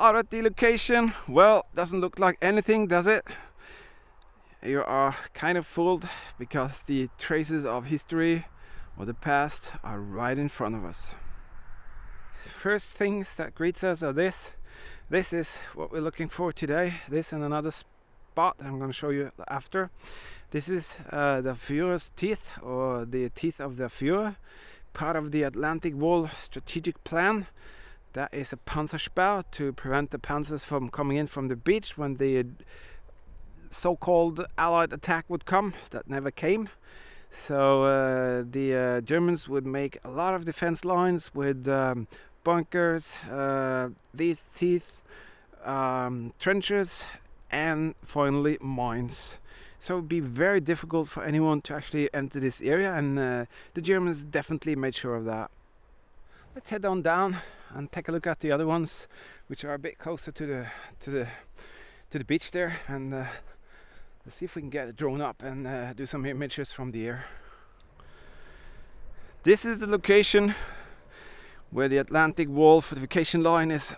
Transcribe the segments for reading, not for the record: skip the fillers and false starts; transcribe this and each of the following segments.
out at the location. Well, doesn't look like anything, does it? You are kind of fooled because the traces of history or the past are right in front of us. First things that greets us are this. This is what we're looking for today. This and another spot that I'm going to show you after. This is the Führer's teeth, or the teeth of the Führer, part of the Atlantic Wall strategic plan. That is a Panzersperr to prevent the panzers from coming in from the beach when the so-called Allied attack would come. That never came. So the Germans would make a lot of defense lines with bunkers, these teeth, trenches, and finally mines. So it would be very difficult for anyone to actually enter this area, and the Germans definitely made sure of that. Let's head on down and take a look at the other ones, which are a bit closer to the beach there, and let's see if we can get a drone up and do some images from the air. This is the location where the Atlantic Wall fortification line is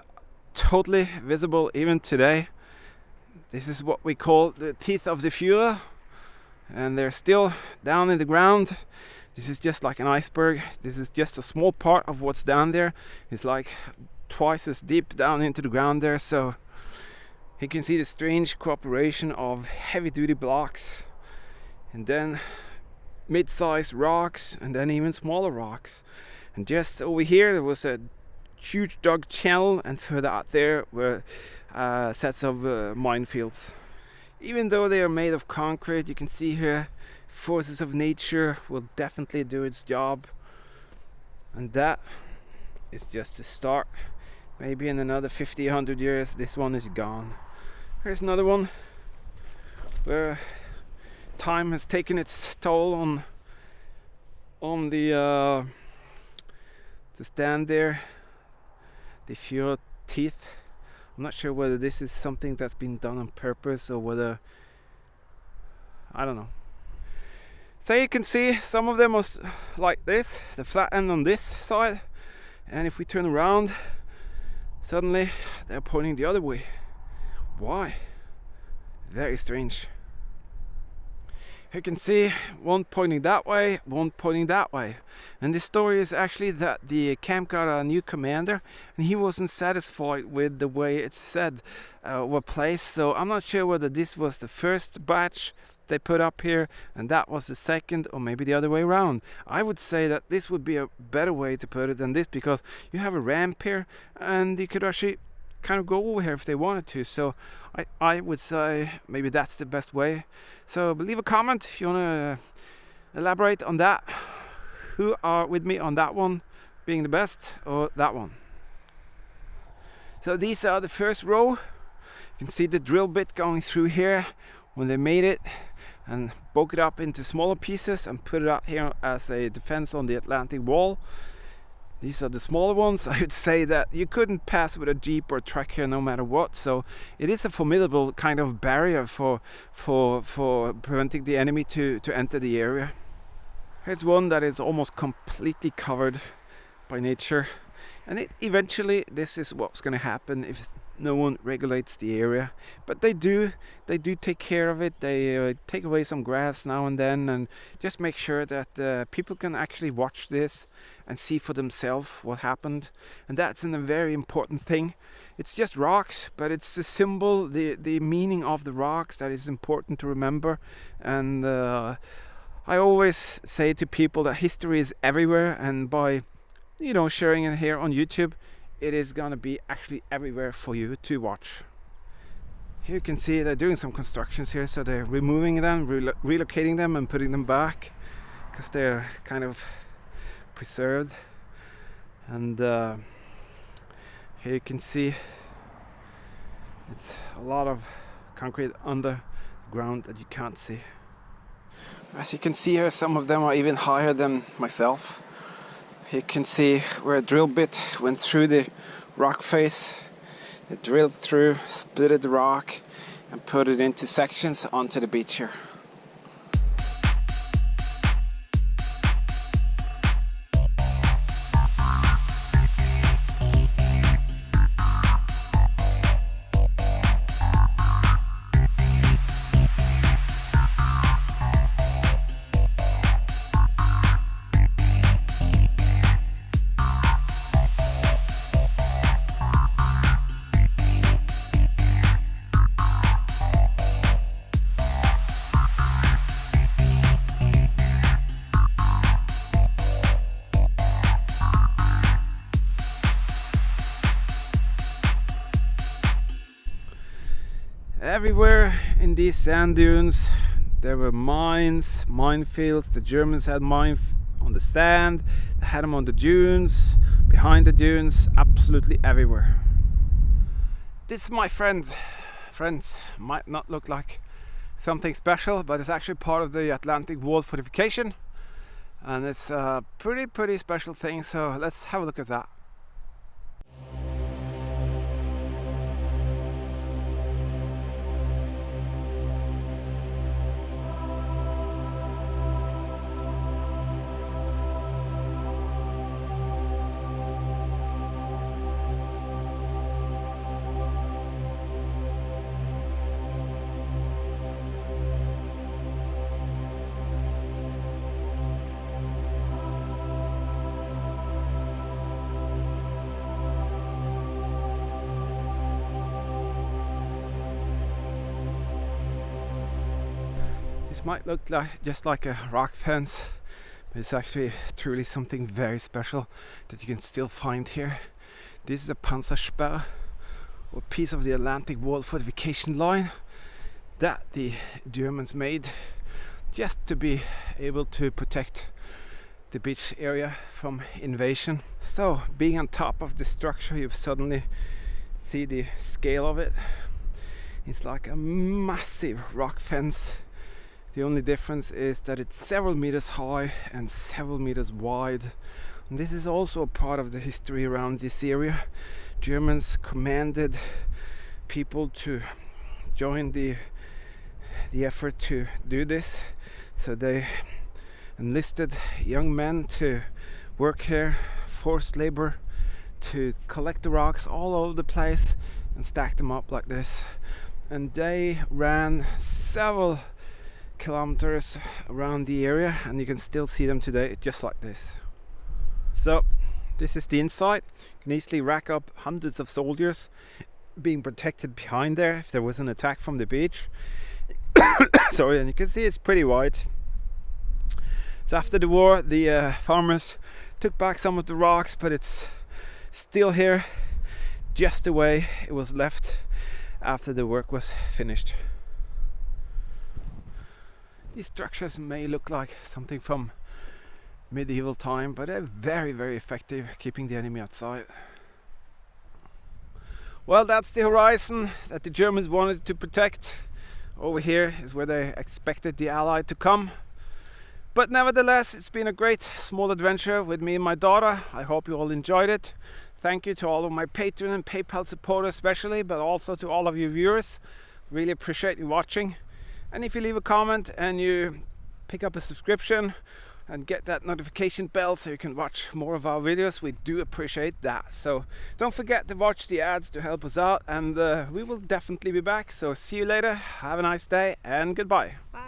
totally visible even today. This is what we call the teeth of the Führer, and they're still down in the ground. This is just like an iceberg. This is just a small part of what's down there. It's like twice as deep down into the ground there. So you can see the strange cooperation of heavy-duty blocks, and then mid-sized rocks, and then even smaller rocks. And just over here there was a huge dug channel, and further out there were sets of minefields. Even though they are made of concrete, you can see here forces of nature will definitely do its job, and that is just a start. Maybe in another 50-100 years this one is gone. Here's another one where time has taken its toll on the stand there, the Führer teeth. I'm not sure whether this is something that's been done on purpose or whether, I don't know. So you can see some of them are like this, the flat end on this side, and if we turn around, suddenly they're pointing the other way. Why? Very strange. You can see one pointing that way, one pointing that way. And this story is actually that the camp got a new commander, and he wasn't satisfied with the way it's said were placed. So I'm not sure whether this was the first batch they put up here and that was the second, or maybe the other way around. I would say that this would be a better way to put it than this, because you have a ramp here and you could actually kind of go over here if they wanted to. So I would say maybe that's the best way. So leave a comment if you want to elaborate on that. Who are with me on that one being the best, or that one? So these are the first row. You can see the drill bit going through here when they made it and broke it up into smaller pieces and put it out here as a defense on the Atlantic Wall. These are the smaller ones. I would say that you couldn't pass with a jeep or truck here no matter what. So it is a formidable kind of barrier for preventing the enemy to enter the area. Here's one that is almost completely covered by nature. And eventually this is what's going to happen if no one regulates the area. But they do take care of it. They take away some grass now and then, and just make sure that people can actually watch this and see for themselves what happened. And that's a very important thing. It's just rocks, but it's the symbol, the meaning of the rocks that is important to remember. And I always say to people that history is everywhere, and by sharing it here on YouTube, it is gonna be actually everywhere for you to watch. Here you can see they're doing some constructions here, so they're removing them, relocating them and putting them back because they're kind of preserved. And here you can see it's a lot of concrete under the ground that you can't see. As you can see here, some of them are even higher than myself. You can see where a drill bit went through the rock face. They drilled through, split the rock and put it into sections onto the beach here. Everywhere in these sand dunes there were mines, minefields. The Germans had mines on the sand, they had them on the dunes, behind the dunes, absolutely everywhere. This, my friends, might not look like something special, but it's actually part of the Atlantic Wall fortification, and it's a pretty special thing, so let's have a look at that. This might look like just like a rock fence, but it's actually truly something very special that you can still find here. This is a Panzersperre, or piece of the Atlantic Wall fortification line that the Germans made just to be able to protect the beach area from invasion. So being on top of the structure, you suddenly see the scale of it. It's like a massive rock fence. The only difference is that it's several meters high and several meters wide. And this is also a part of the history around this area. Germans commanded people to join the effort to do this. So they enlisted young men to work here, forced labor, to collect the rocks all over the place and stack them up like this. And they ran several kilometers around the area, and you can still see them today just like this. So this is the inside. You can easily rack up hundreds of soldiers being protected behind there if there was an attack from the beach. Sorry, and you can see it's pretty wide. So after the war, the farmers took back some of the rocks, but it's still here just the way it was left after the work was finished. These structures may look like something from medieval time, but they're very effective keeping the enemy outside. Well, that's the horizon that the Germans wanted to protect. Over here is where they expected the Allied to come. But nevertheless, it's been a great small adventure with me and my daughter. I hope you all enjoyed it. Thank you to all of my Patreon and PayPal supporters especially, but also to all of you viewers. Really appreciate you watching. And if you leave a comment and you pick up a subscription and get that notification bell so you can watch more of our videos, we do appreciate that. So don't forget to watch the ads to help us out, and we will definitely be back. So see you later, have a nice day, and goodbye. Bye.